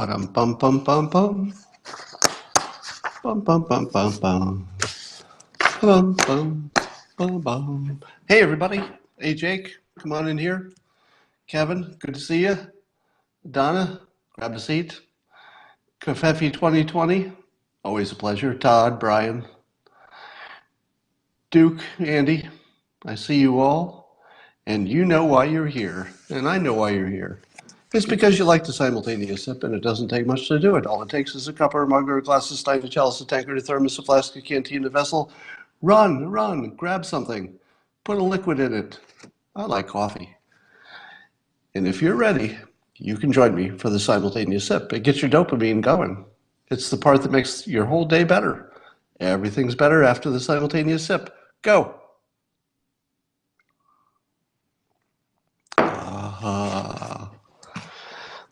Bum bum bum bum bum bum bum bum bum bum bum bum bum bum. Hey everybody! Hey Jake, come on in here. Kevin, good to see you. Donna, grab a seat. Kafefi 2020, always a pleasure. Todd, Brian, Duke, Andy, I see you all, and you know why you're here, and I know why you're here. It's because you like the simultaneous sip, and it doesn't take much to do it. All it takes is a cup or a mug or a glass, a stein, a chalice, a tankard, a thermos, a flask, a canteen, a vessel. Run, grab something. Put a liquid in it. I like coffee. And if you're ready, you can join me for the simultaneous sip. It gets your dopamine going. It's the part that makes your whole day better. Everything's better after the simultaneous sip. Go.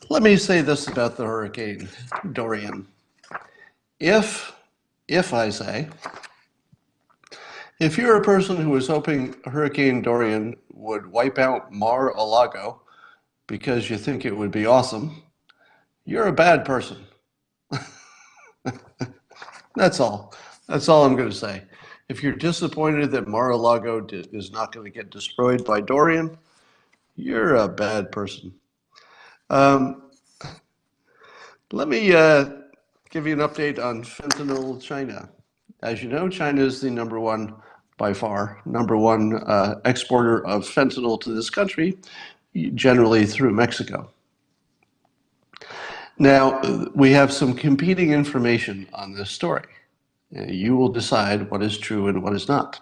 Let me say this about the Hurricane Dorian. If I say, if you're a person who was hoping Hurricane Dorian would wipe out Mar-a-Lago because you think it would be awesome, you're a bad person. That's all. That's all I'm going to say. If you're disappointed that Mar-a-Lago is not going to get destroyed by Dorian, you're a bad person. Let me give you an update on fentanyl China. As you know, China is the number one exporter of fentanyl to this country, generally through Mexico. Now, we have some competing information on this story. You will decide what is true and what is not.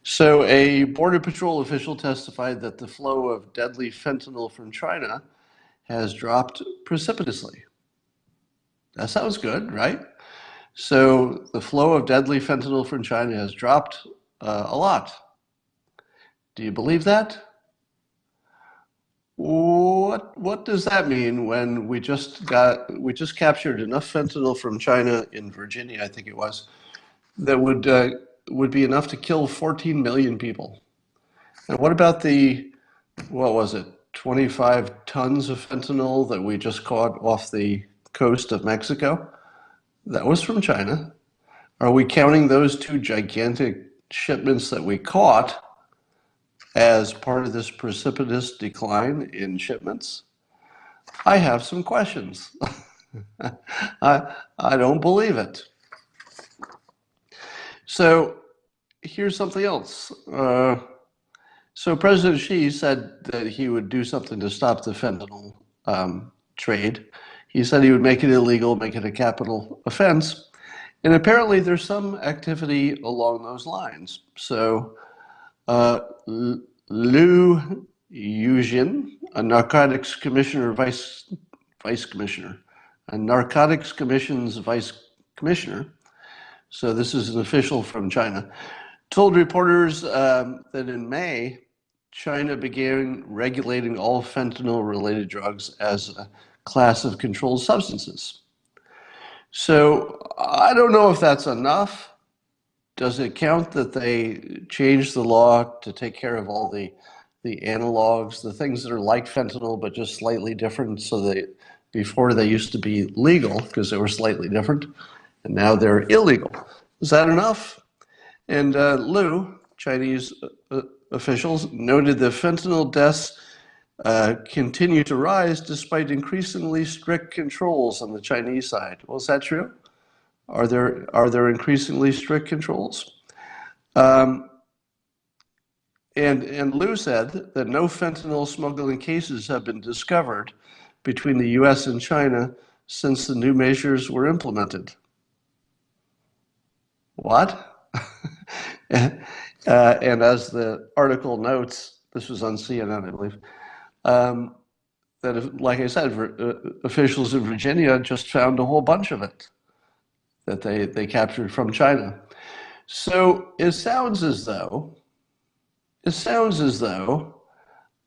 So a Border Patrol official testified that the flow of deadly fentanyl from China has dropped precipitously. That sounds good, right? So the flow of deadly fentanyl from China has dropped a lot. Do you believe that? What does that mean when we just captured enough fentanyl from China in Virginia, I think it was, that would be enough to kill 14 million people? And what about what was it, 25 tons of fentanyl that we just caught off the coast of Mexico? That was from China. Are we counting those two gigantic shipments that we caught as part of this precipitous decline in shipments? I have some questions. I don't believe it. So here's something else. So President Xi said that he would do something to stop the fentanyl trade. He said he would make it illegal, make it a capital offense. And apparently there's some activity along those lines. So Liu Yujin, a narcotics commissioner, vice commissioner, a narcotics commission's vice commissioner, so this is an official from China, told reporters that in May, China began regulating all fentanyl-related drugs as a class of controlled substances. So I don't know if that's enough. Does it count that they changed the law to take care of all the analogs, the things that are like fentanyl but just slightly different, so that before they used to be legal because they were slightly different, and now they're illegal? Is that enough? And Liu, Chinese officials, noted that fentanyl deaths continue to rise despite increasingly strict controls on the Chinese side. Well, is that true? Are there increasingly strict controls? And Liu said that no fentanyl smuggling cases have been discovered between the U.S. and China since the new measures were implemented. What? And as the article notes, this was on CNN, I believe, that, like I said, officials in Virginia just found a whole bunch of it that they captured from China. So it sounds as though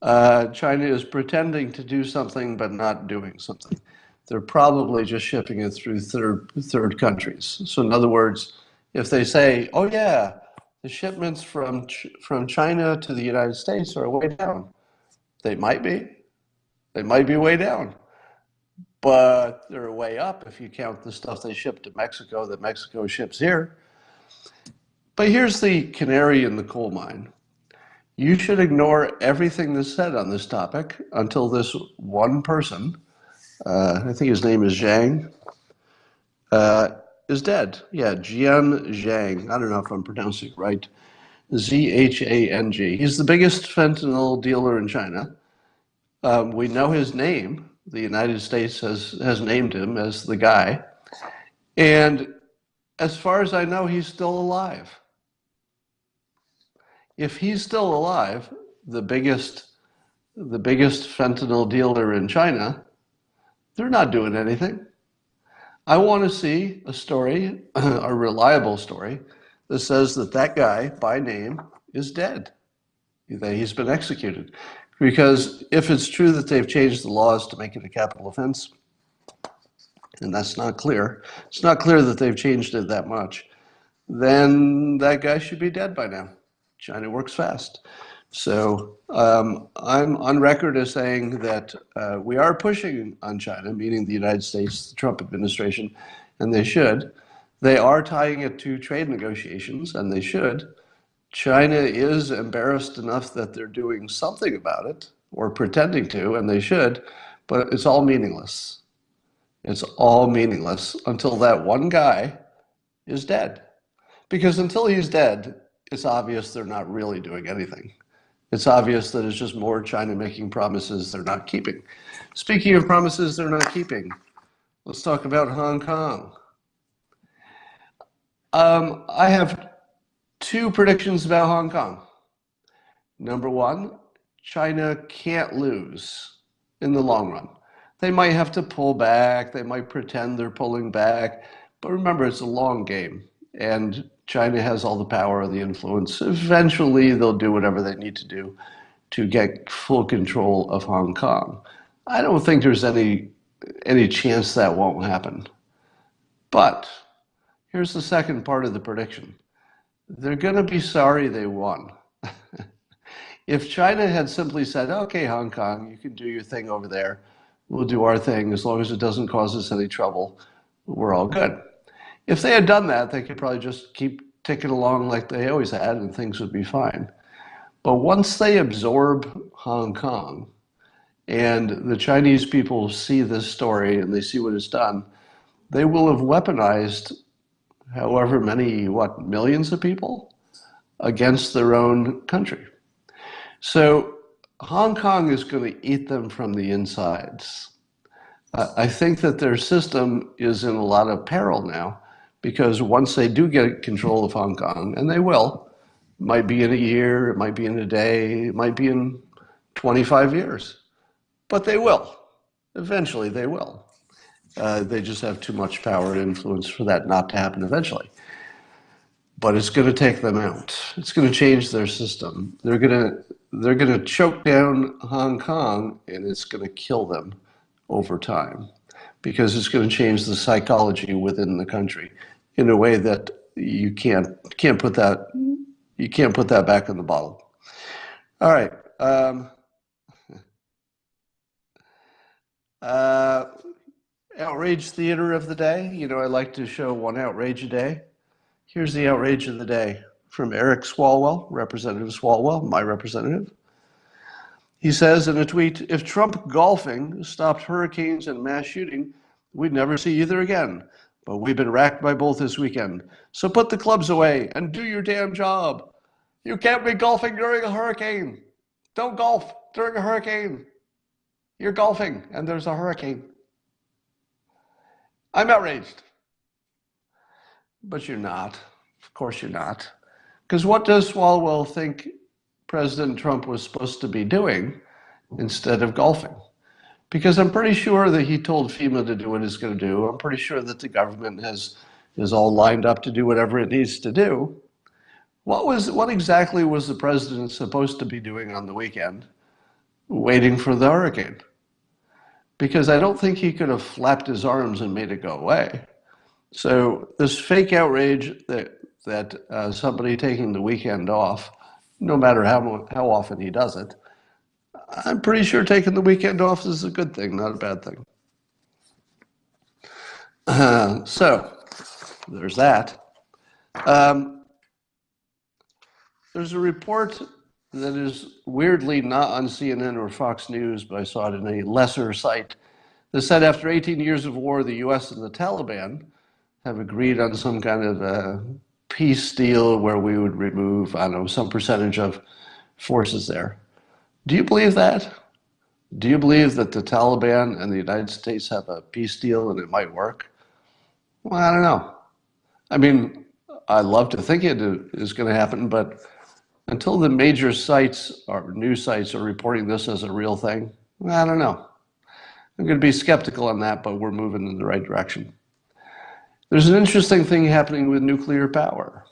China is pretending to do something but not doing something. They're probably just shipping it through third countries. So in other words, if they say, "Oh yeah, the shipments from China to the United States are way down," they might be way down. but they're way up if you count the stuff they ship to Mexico that Mexico ships here. But here's the canary in the coal mine. You should ignore everything that's said on this topic until this one person, I think his name is Zhang, is dead. Yeah, Zhang. I don't know if I'm pronouncing it right. Zhang. He's the biggest fentanyl dealer in China. We know his name. The United States has named him as the guy. And as far as I know, he's still alive. If he's still alive, the biggest fentanyl dealer in China, they're not doing anything. I want to see a story, a reliable story, that says that guy, by name, is dead, that he's been executed. Because if it's true that they've changed the laws to make it a capital offense, and that's not clear, it's not clear that they've changed it that much, then that guy should be dead by now. China works fast. So I'm on record as saying that we are pushing on China, meaning the United States, the Trump administration, and they should. They are tying it to trade negotiations, and they should. China is embarrassed enough that they're doing something about it, or pretending to, and they should, but it's all meaningless. It's all meaningless until that one guy is dead. Because until he's dead, it's obvious they're not really doing anything. It's obvious that it's just more China making promises they're not keeping. Speaking of promises they're not keeping, let's talk about Hong Kong. I have two predictions about Hong Kong. Number one, China can't lose in the long run. They might have to pull back, they might pretend they're pulling back, but remember, it's a long game, and China has all the power, the influence. Eventually, they'll do whatever they need to do to get full control of Hong Kong. I don't think there's any chance that won't happen. But here's the second part of the prediction. They're going to be sorry they won. If China had simply said, okay, Hong Kong, you can do your thing over there. We'll do our thing as long as it doesn't cause us any trouble. We're all good. If they had done that, they could probably just keep ticking along like they always had and things would be fine. But once they absorb Hong Kong and the Chinese people see this story and they see what it's done, they will have weaponized however many, millions of people against their own country. So Hong Kong is going to eat them from the insides. I think that their system is in a lot of peril now because once they do get control of Hong Kong, and they will, it might be in a year, it might be in a day, it might be in 25 years, but they will. Eventually they will. They just have too much power and influence for that not to happen eventually. But it's going to take them out. It's going to change their system. They're going to choke down Hong Kong, and it's going to kill them over time because it's going to change the psychology within the country in a way that you can't put that back in the bottle. All right. Outrage theater of the day. You know, I like to show one outrage a day. Here's the outrage of the day from Eric Swalwell, Representative Swalwell, my representative. He says in a tweet, if Trump golfing stopped hurricanes and mass shooting, we'd never see either again. But we've been racked by both this weekend. So put the clubs away and do your damn job. You can't be golfing during a hurricane. Don't golf during a hurricane. You're golfing and there's a hurricane. I'm outraged. But you're not. Of course you're not. Because what does Swalwell think President Trump was supposed to be doing instead of golfing? Because I'm pretty sure that he told FEMA to do what it's going to do. I'm pretty sure that the government is all lined up to do whatever it needs to do. What exactly was the president supposed to be doing on the weekend? Waiting for the hurricane. Because I don't think he could have flapped his arms and made it go away. So this fake outrage that somebody taking the weekend off, no matter how often he does it, I'm pretty sure taking the weekend off is a good thing, not a bad thing. So there's that. Um, there's a report that is weirdly not on CNN or Fox News, but I saw it in a lesser site, that said after 18 years of war, the US and the Taliban have agreed on some kind of a peace deal where we would remove, I don't know, some percentage of forces there. Do you believe that? Do you believe that the Taliban and the United States have a peace deal and it might work? Well, I don't know. I mean, I love to think it is going to happen, but until the major sites or news sites are reporting this as a real thing, I don't know. I'm going to be skeptical on that, but we're moving in the right direction. There's an interesting thing happening with nuclear power.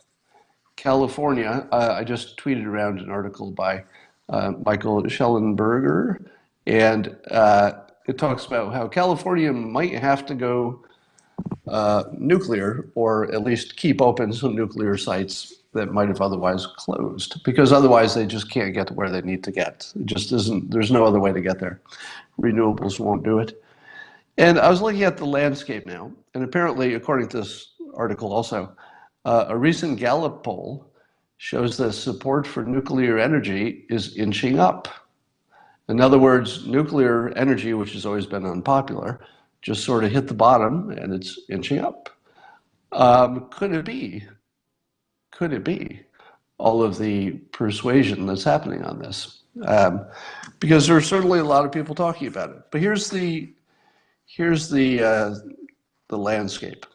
California, I just tweeted around an article by Michael Shellenberger, and it talks about how California might have to go nuclear, or at least keep open some nuclear sites that might have otherwise closed, because otherwise they just can't get to where they need to get. It just isn't, there's no other way to get there. Renewables won't do it. And I was looking at the landscape now, and apparently, according to this article also, a recent Gallup poll shows that support for nuclear energy is inching up. In other words, nuclear energy, which has always been unpopular, just sort of hit the bottom and it's inching up. Could it be? Could it be all of the persuasion that's happening on this? Because there are certainly a lot of people talking about it. But here's the landscape.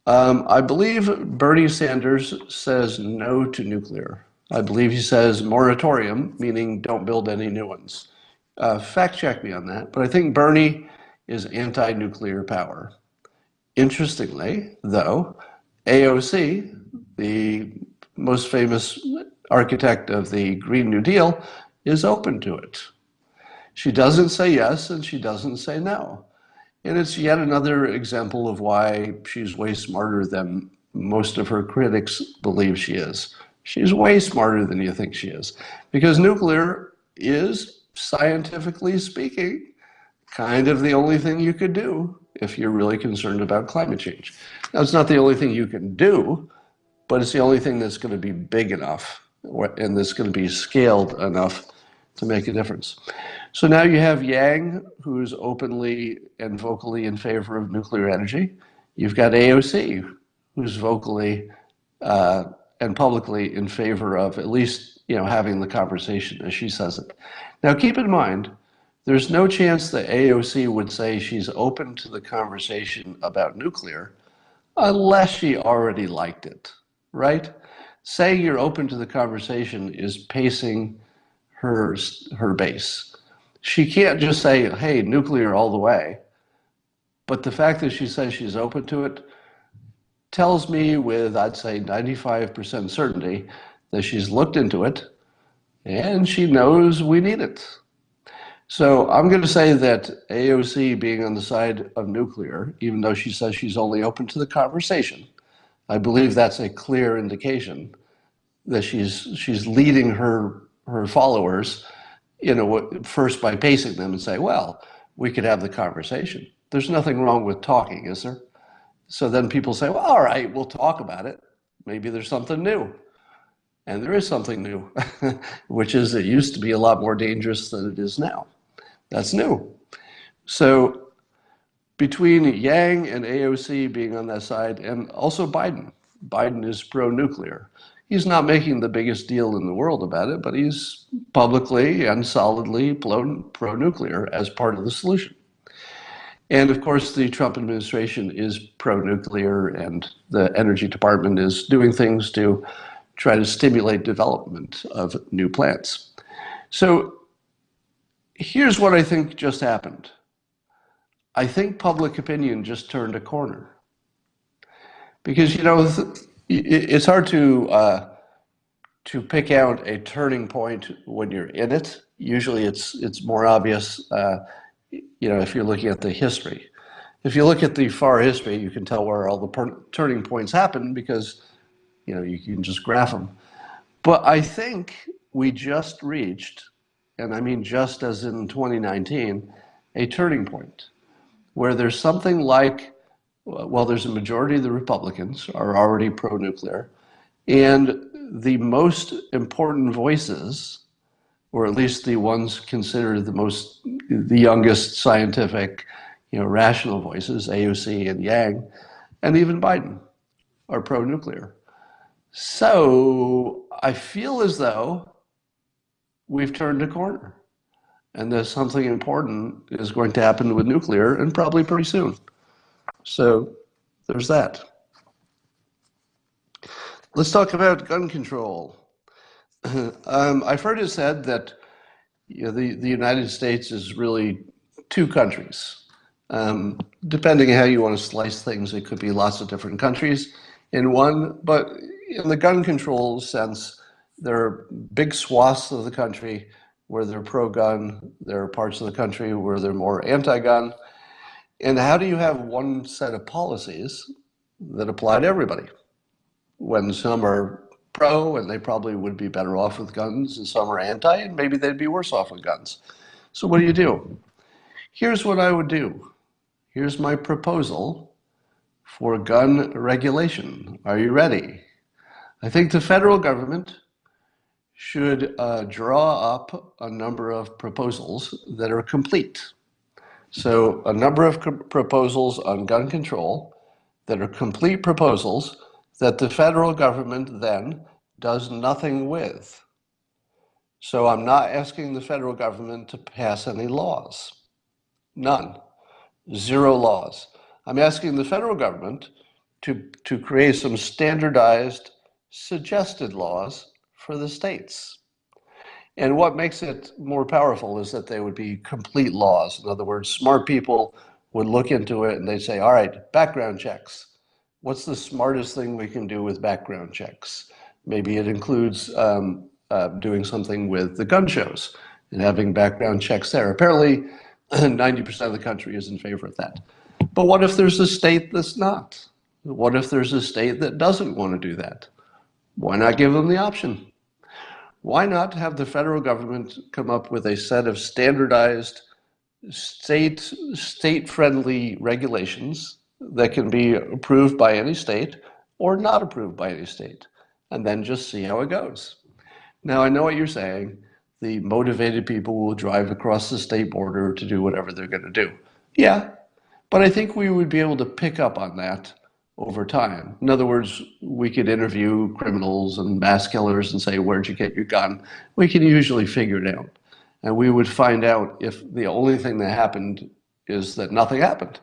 I believe Bernie Sanders says no to nuclear. I believe he says moratorium, meaning don't build any new ones. Fact check me on that, but I think Bernie is anti-nuclear power. Interestingly, though, AOC, the most famous architect of the Green New Deal, is open to it. She doesn't say yes and she doesn't say no. And it's yet another example of why she's way smarter than most of her critics believe she is. She's way smarter than you think she is. Because nuclear is, scientifically speaking, kind of the only thing you could do if you're really concerned about climate change. Now, it's not the only thing you can do, but it's the only thing that's going to be big enough and that's going to be scaled enough to make a difference. So now you have Yang, who's openly and vocally in favor of nuclear energy. You've got AOC, who's vocally and publicly in favor of at least having the conversation, as she says it. Now keep in mind, there's no chance that AOC would say she's open to the conversation about nuclear unless she already liked it, right? Saying you're open to the conversation is pacing her base. She can't just say, hey, nuclear all the way. But the fact that she says she's open to it tells me with, I'd say, 95% certainty that she's looked into it and she knows we need it. So I'm going to say that AOC being on the side of nuclear, even though she says she's only open to the conversation, I believe that's a clear indication that she's leading her followers, first by pacing them and say, well, we could have the conversation. There's nothing wrong with talking, is there? So then people say, well, all right, we'll talk about it. Maybe there's something new. And there is something new, which is it used to be a lot more dangerous than it is now. That's new. So between Yang and AOC being on that side, and also Biden is pro-nuclear. He's not making the biggest deal in the world about it, but he's publicly and solidly pro-nuclear as part of the solution. And of course, the Trump administration is pro-nuclear, and the Energy Department is doing things to try to stimulate development of new plants. So here's what I think just happened. I think public opinion just turned a corner. Because, it's hard to pick out a turning point when you're in it. Usually it's more obvious, if you're looking at the history. If you look at the far history, you can tell where all the turning points happen because, you can just graph them. But I think we just reached, and I mean just as in 2019, a turning point where there's something like well, there's a majority of the Republicans are already pro-nuclear, and the most important voices, or at least the ones considered the youngest scientific, rational voices, AOC and Yang, and even Biden, are pro-nuclear. So I feel as though we've turned a corner, and that something important is going to happen with nuclear, and probably pretty soon. So there's that. Let's talk about gun control. I've heard it said that the United States is really two countries. Depending on how you want to slice things, it could be lots of different countries in one. But in the gun control sense, there are big swaths of the country where they're pro-gun. There are parts of the country where they're more anti-gun. And how do you have one set of policies that apply to everybody when some are pro and they probably would be better off with guns, and some are anti and maybe they'd be worse off with guns? So what do? Here's what I would do. Here's my proposal for gun regulation. Are you ready? I think the federal government should draw up a number of proposals that are complete. So a number of proposals on gun control that are complete proposals that the federal government then does nothing with. So I'm not asking the federal government to pass any laws. None. Zero laws. I'm asking the federal government to create some standardized, suggested laws for the states. And what makes it more powerful is that they would be complete laws. In other words, smart people would look into it and they'd say, all right, background checks. What's the smartest thing we can do with background checks? Maybe it includes doing something with the gun shows and having background checks there. Apparently, 90% of the country is in favor of that. But what if there's a state that's not? What if there's a state that doesn't want to do that? Why not give them the option? Why not have the federal government come up with a set of standardized state-friendly regulations that can be approved by any state or not approved by any state, and then just see how it goes? Now, I know what you're saying. The motivated people will drive across the state border to do whatever they're going to do. Yeah, but I think we would be able to pick up on that over time. In other words, we could interview criminals and mass killers and say, where'd you get your gun? We can usually figure it out. And we would find out if the only thing that happened is that nothing happened.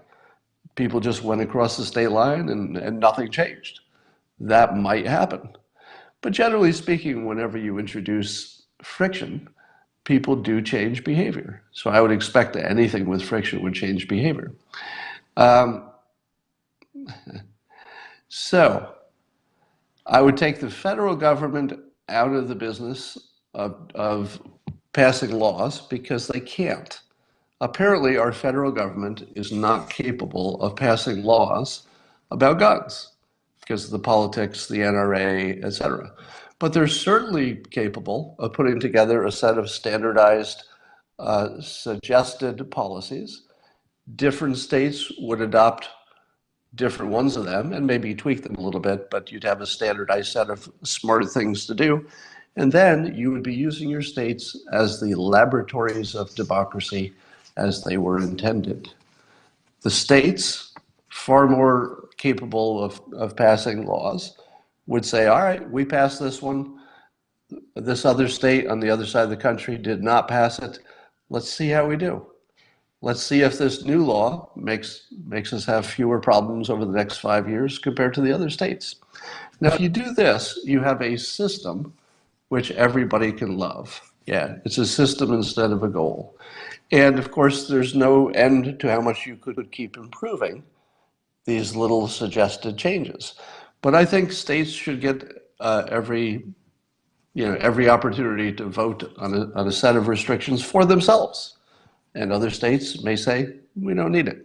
People just went across the state line and nothing changed. That might happen. But generally speaking, whenever you introduce friction, people do change behavior. So I would expect that anything with friction would change behavior. So I would take the federal government out of the business of passing laws because they can't. Apparently, our federal government is not capable of passing laws about guns because of the politics, the NRA, etc. But they're certainly capable of putting together a set of standardized, suggested policies. Different states would adopt different ones of them and maybe tweak them a little bit, but you'd have a standardized set of smart things to do. And then you would be using your states as the laboratories of democracy as they were intended. The states, far more capable of passing laws, would say, all right, we passed this one. This other state on the other side of the country did not pass it. Let's see how we do. Let's see if this new law makes us have fewer problems over the next 5 years compared to the other states. Now, if you do this, you have a system which everybody can love. Yeah, it's a system instead of a goal. And of course, there's no end to how much you could keep improving these little suggested changes. But I think states should get every opportunity to vote on a set of restrictions for themselves. And other states may say, we don't need it.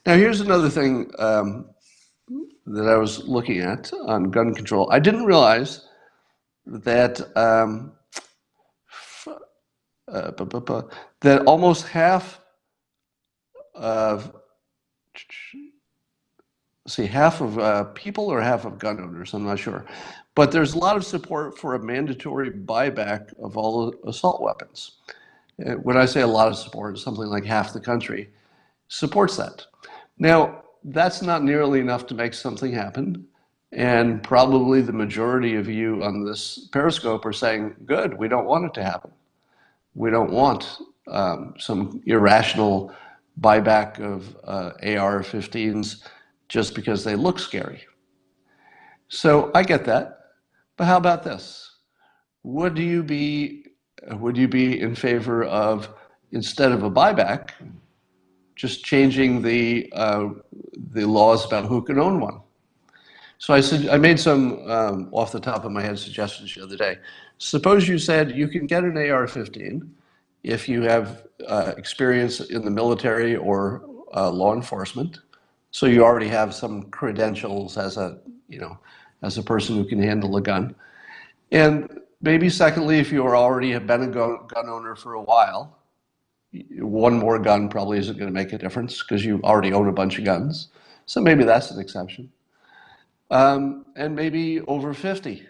Now, here's another thing that I was looking at on gun control. I didn't realize that that almost half of see, half of people or half of gun owners, I'm not sure. But there's a lot of support for a mandatory buyback of all assault weapons. When I say a lot of support, something like half the country supports that. Now, that's not nearly enough to make something happen. And probably the majority of you on this Periscope are saying, good, we don't want it to happen. We don't want some irrational buyback of AR-15s just because they look scary. So I get that. But how about this? Would you be in favor of, instead of a buyback, just changing the laws about who can own one? So I made some off the top of my head suggestions the other day. Suppose you said you can get an AR-15 if you have experience in the military or law enforcement. So you already have some credentials as a person who can handle a gun. And maybe secondly, if you already have been a gun owner for a while, one more gun probably isn't going to make a difference because you already own a bunch of guns. So maybe that's an exception. And maybe over 50.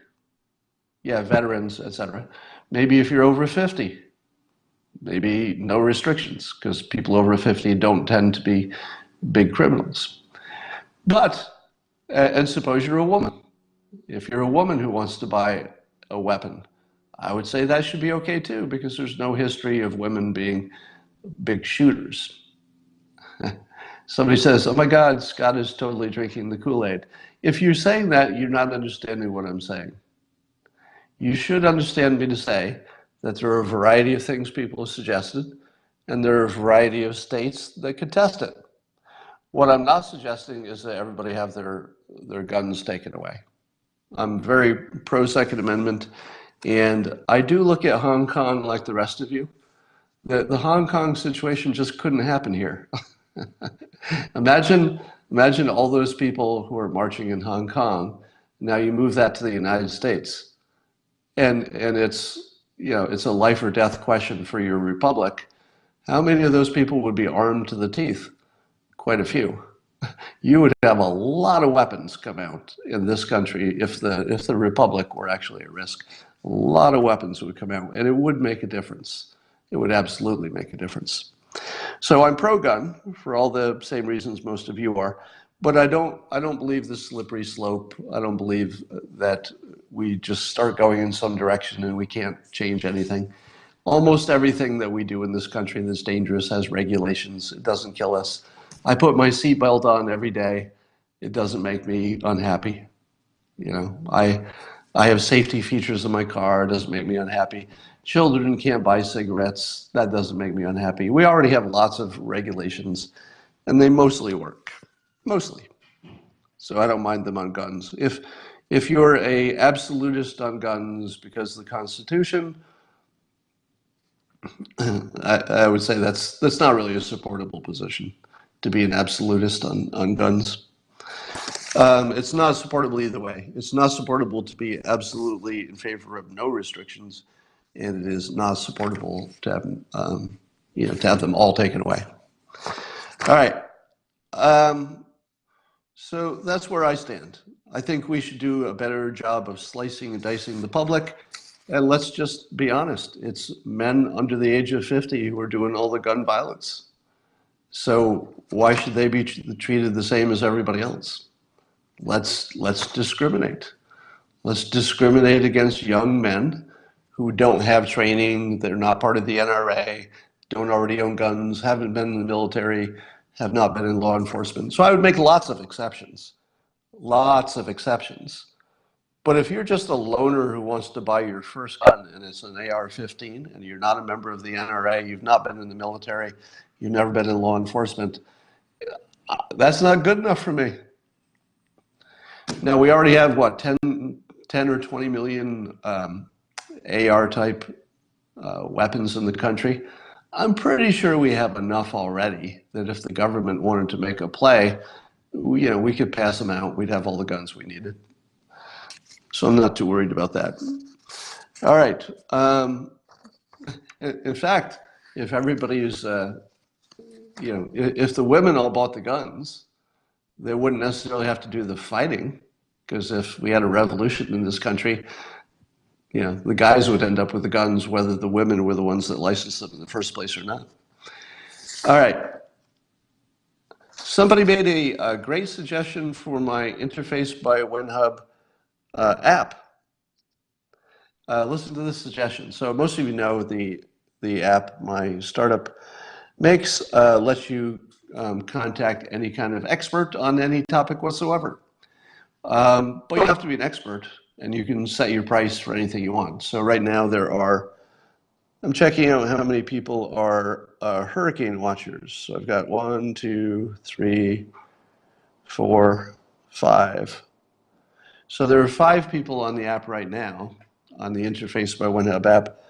Yeah, veterans, etc. Maybe if you're over 50, maybe no restrictions because people over 50 don't tend to be big criminals. But, and suppose you're a woman. If you're a woman who wants to buy a weapon, I would say that should be okay too because there's no history of women being big shooters. Somebody says, oh my God, Scott is totally drinking the Kool-Aid. If you're saying that, you're not understanding what I'm saying. You should understand me to say that there are a variety of things people have suggested, and there are a variety of states that contest it. What I'm not suggesting is that everybody have their guns taken away. I'm very pro-Second Amendment, and I do look at Hong Kong like the rest of you. The Hong Kong situation just couldn't happen here. Imagine all those people who are marching in Hong Kong. Now you move that to the United States, and it's a life or death question for your republic. How many of those people would be armed to the teeth? Quite a few. You would have a lot of weapons come out in this country if the republic were actually at risk. A lot of weapons would come out, and it would make a difference. It would absolutely make a difference. So I'm pro-gun for all the same reasons most of you are, but I don't believe the slippery slope. I don't believe that we just start going in some direction and we can't change anything. Almost everything that we do in this country that's dangerous has regulations. It doesn't kill us. I put my seatbelt on every day. It doesn't make me unhappy. I have safety features in my car. It doesn't make me unhappy. Children can't buy cigarettes. That doesn't make me unhappy. We already have lots of regulations, and they mostly work. Mostly. So I don't mind them on guns. If you're a absolutist on guns because of the Constitution, I would say that's not really a supportable position, to be an absolutist on guns. It's not supportable either way. It's not supportable to be absolutely in favor of no restrictions, and it is not supportable to have them all taken away. All right. So that's where I stand. I think we should do a better job of slicing and dicing the public. And let's just be honest. It's men under the age of 50 who are doing all the gun violence. So why should they be treated the same as everybody else? Let's discriminate. Let's discriminate against young men who don't have training, they're not part of the NRA, don't already own guns, haven't been in the military, have not been in law enforcement. So I would make lots of exceptions. Lots of exceptions. But if you're just a loner who wants to buy your first gun and it's an AR-15 and you're not a member of the NRA, you've not been in the military, you've never been in law enforcement, that's not good enough for me. Now we already have what, 10 or 20 million AR-type weapons in the country. I'm pretty sure we have enough already that if the government wanted to make a play, we could pass them out. We'd have all the guns we needed. So I'm not too worried about that. All right. In fact, if everybody is, if the women all bought the guns, They wouldn't necessarily have to do the fighting, because if we had a revolution in this country, the guys would end up with the guns, whether the women were the ones that licensed them in the first place or not. All right. Somebody made a great suggestion for my Interface by WinHub app. Listen to this suggestion. So most of you know the app my startup makes lets you contact any kind of expert on any topic whatsoever. But you have to be an expert, and you can set your price for anything you want. So right now I'm checking out how many people are hurricane watchers. So I've got 1, 2, 3, 4, 5. So there are 5 people on the app right now, on the Interface by OneHub app,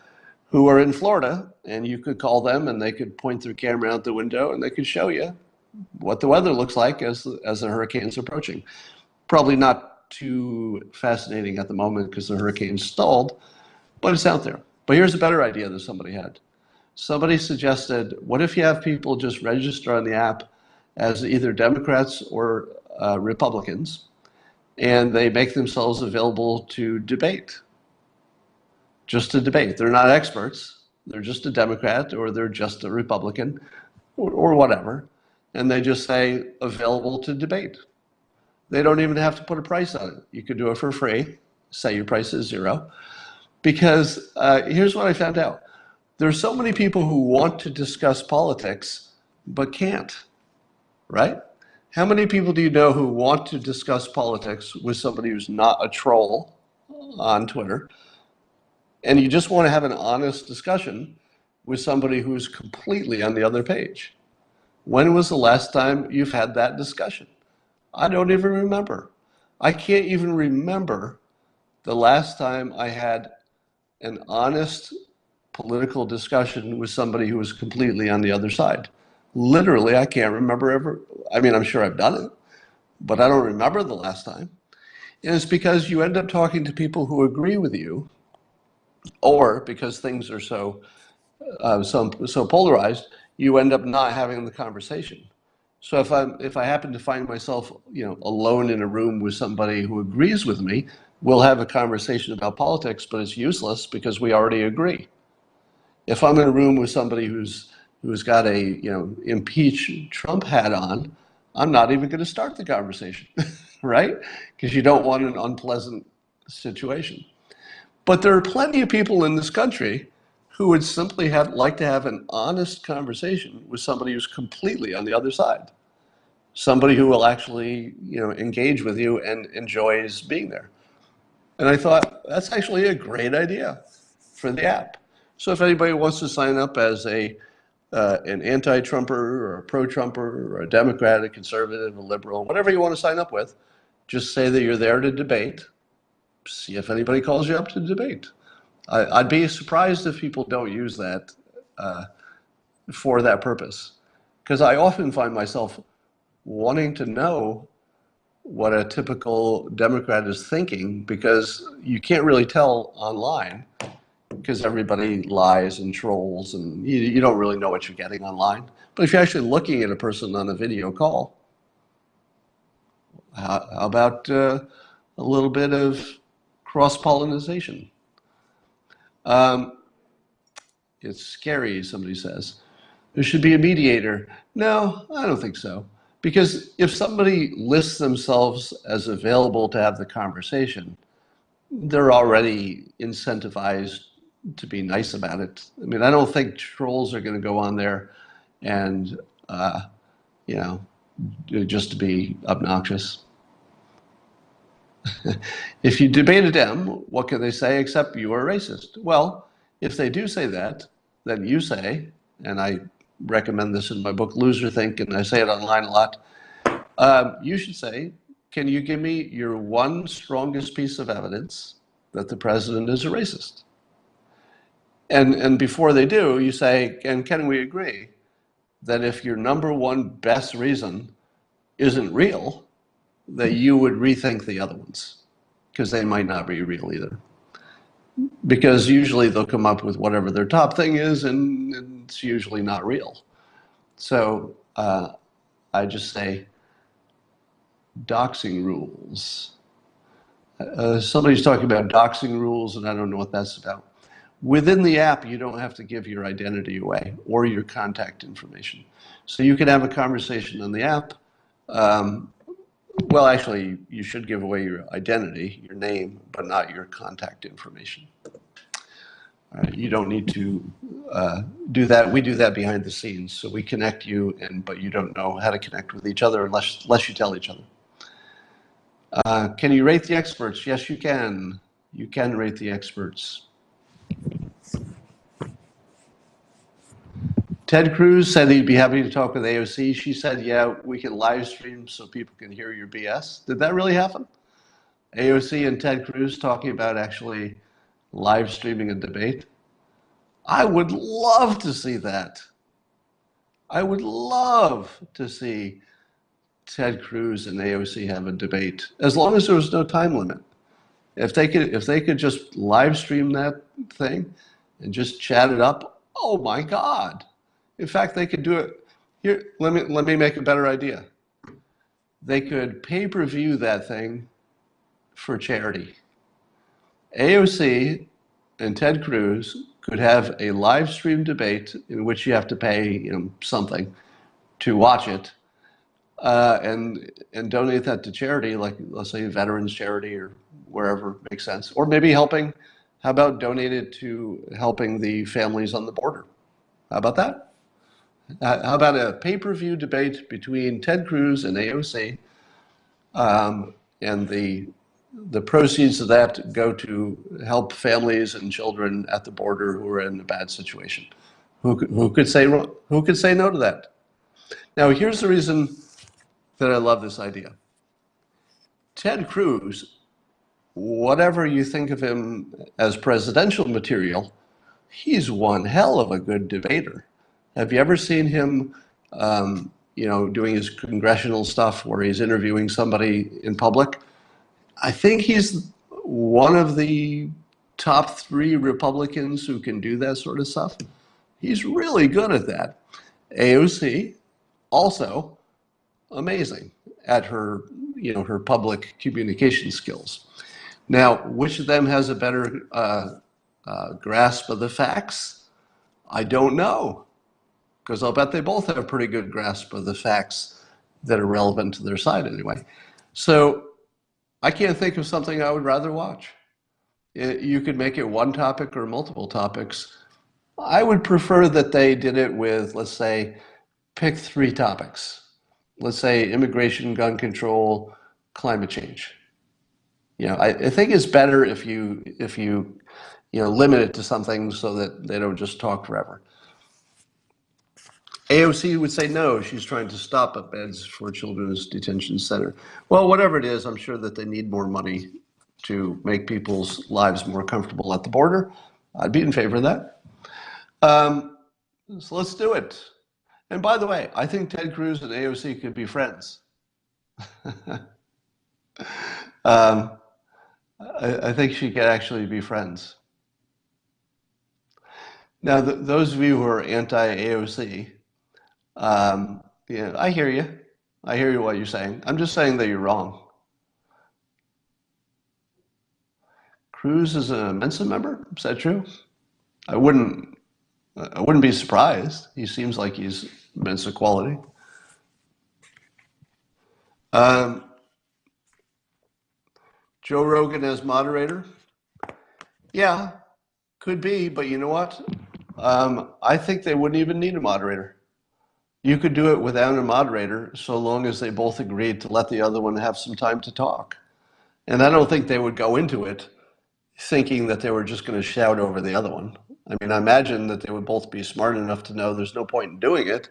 who are in Florida, and you could call them and they could point their camera out the window and they could show you what the weather looks like as the hurricane's approaching. Probably not too fascinating at the moment because the hurricane's stalled, but it's out there. But here's a better idea that somebody had. Somebody suggested, what if you have people just register on the app as either Democrats or Republicans, and they make themselves available to debate? Just to debate. They're not experts. They're just a Democrat, or they're just a Republican, or whatever. And they just say, available to debate. They don't even have to put a price on it. You could do it for free, say your price is $0. Because here's what I found out. There's so many people who want to discuss politics, but can't, right? How many people do you know who want to discuss politics with somebody who's not a troll on Twitter, and you just want to have an honest discussion with somebody who's completely on the other page? When was the last time you've had that discussion? I don't even remember. I can't even remember the last time I had an honest political discussion with somebody who was completely on the other side. Literally, I can't remember ever. I mean, I'm sure I've done it, but I don't remember the last time. And it's because you end up talking to people who agree with you, or because things are so polarized, you end up not having the conversation. So if I happen to find myself, alone in a room with somebody who agrees with me, we'll have a conversation about politics, but it's useless because we already agree. If I'm in a room with somebody who's got a impeach Trump hat on, I'm not even going to start the conversation, right? Because you don't want an unpleasant situation. But there are plenty of people in this country who would simply like to have an honest conversation with somebody who's completely on the other side. Somebody who will actually, engage with you and enjoys being there. And I thought, that's actually a great idea for the app. So if anybody wants to sign up as an anti-Trumper or a pro-Trumper or a Democrat, a conservative, a liberal, whatever you want to sign up with, just say that you're there to debate. See if anybody calls you up to debate. I'd be surprised if people don't use that for that purpose. Because I often find myself wanting to know what a typical Democrat is thinking, because you can't really tell online, because everybody lies and trolls, and you don't really know what you're getting online. But if you're actually looking at a person on a video call, how about a little bit of cross-pollination? It's scary, somebody says. There should be a mediator. No, I don't think so. Because if somebody lists themselves as available to have the conversation, they're already incentivized to be nice about it. I mean, I don't think trolls are going to go on there and, just to be obnoxious. If you debate a Dem, what can they say except you are racist? Well, if they do say that, then you say, and I recommend this in my book, Loser Think, and I say it online a lot, you should say, can you give me your one strongest piece of evidence that the president is a racist? And before they do, you say, and can we agree that if your number one best reason isn't real, that you would rethink the other ones, because they might not be real either. Because usually they'll come up with whatever their top thing is, and it's usually not real. So I just say, doxing rules. Somebody's talking about doxing rules, and I don't know what that's about. Within the app, you don't have to give your identity away or your contact information. So you can have a conversation on the app. Well, actually, you should give away your identity, your name, but not your contact information. You don't need to do that. We do that behind the scenes. So we connect you, but you don't know how to connect with each other unless you tell each other. Can you rate the experts? Yes, you can. You can rate the experts. Ted Cruz said he'd be happy to talk with AOC. She said, yeah, we can live stream so people can hear your BS. Did that really happen? AOC and Ted Cruz talking about actually live streaming a debate? I would love to see that. I would love to see Ted Cruz and AOC have a debate, as long as there was no time limit. If they could just live stream that thing and just chat it up, oh my God. In fact, they could do it. Here, let me make a better idea. They could pay-per-view that thing for charity. AOC and Ted Cruz could have a live stream debate in which you have to pay something to watch it, and donate that to charity, like let's say veterans charity or wherever makes sense, or maybe helping. How about donate it to helping the families on the border? How about that? How about a pay-per-view debate between Ted Cruz and AOC, and the proceeds of that go to help families and children at the border who are in a bad situation? Who could say no to that? Now, here's the reason that I love this idea. Ted Cruz, whatever you think of him as presidential material, he's one hell of a good debater. Have you ever seen him, doing his congressional stuff where he's interviewing somebody in public? I think he's one of the top 3 Republicans who can do that sort of stuff. He's really good at that. AOC, also amazing at her public communication skills. Now, which of them has a better grasp of the facts? I don't know, because I'll bet they both have a pretty good grasp of the facts that are relevant to their side anyway. So I can't think of something I would rather watch. You could make it one topic or multiple topics. I would prefer that they did it with, let's say, pick 3 topics. Let's say immigration, gun control, climate change. I think it's better if you limit it to something so that they don't just talk forever. AOC would say no, she's trying to stop at beds for Children's Detention Center. Well, whatever it is, I'm sure that they need more money to make people's lives more comfortable at the border. I'd be in favor of that. So let's do it. And by the way, I think Ted Cruz and AOC could be friends. I think she could actually be friends. Now, those of you who are anti-AOC, I hear you. I hear you what you're saying. I'm just saying that you're wrong. Cruz is a Mensa member? Is that true? I wouldn't be surprised. He seems like he's Mensa quality. Joe Rogan as moderator? Yeah, could be, but you know what? I think they wouldn't even need a moderator. You could do it without a moderator so long as they both agreed to let the other one have some time to talk. And I don't think they would go into it thinking that they were just going to shout over the other one. I mean, I imagine that they would both be smart enough to know there's no point in doing it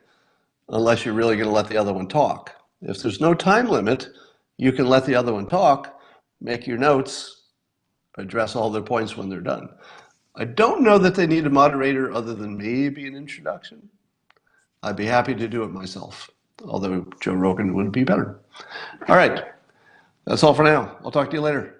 unless you're really going to let the other one talk. If there's no time limit, you can let the other one talk, make your notes, address all their points when they're done. I don't know that they need a moderator other than maybe an introduction. I'd be happy to do it myself, although Joe Rogan would be better. All right, that's all for now. I'll talk to you later.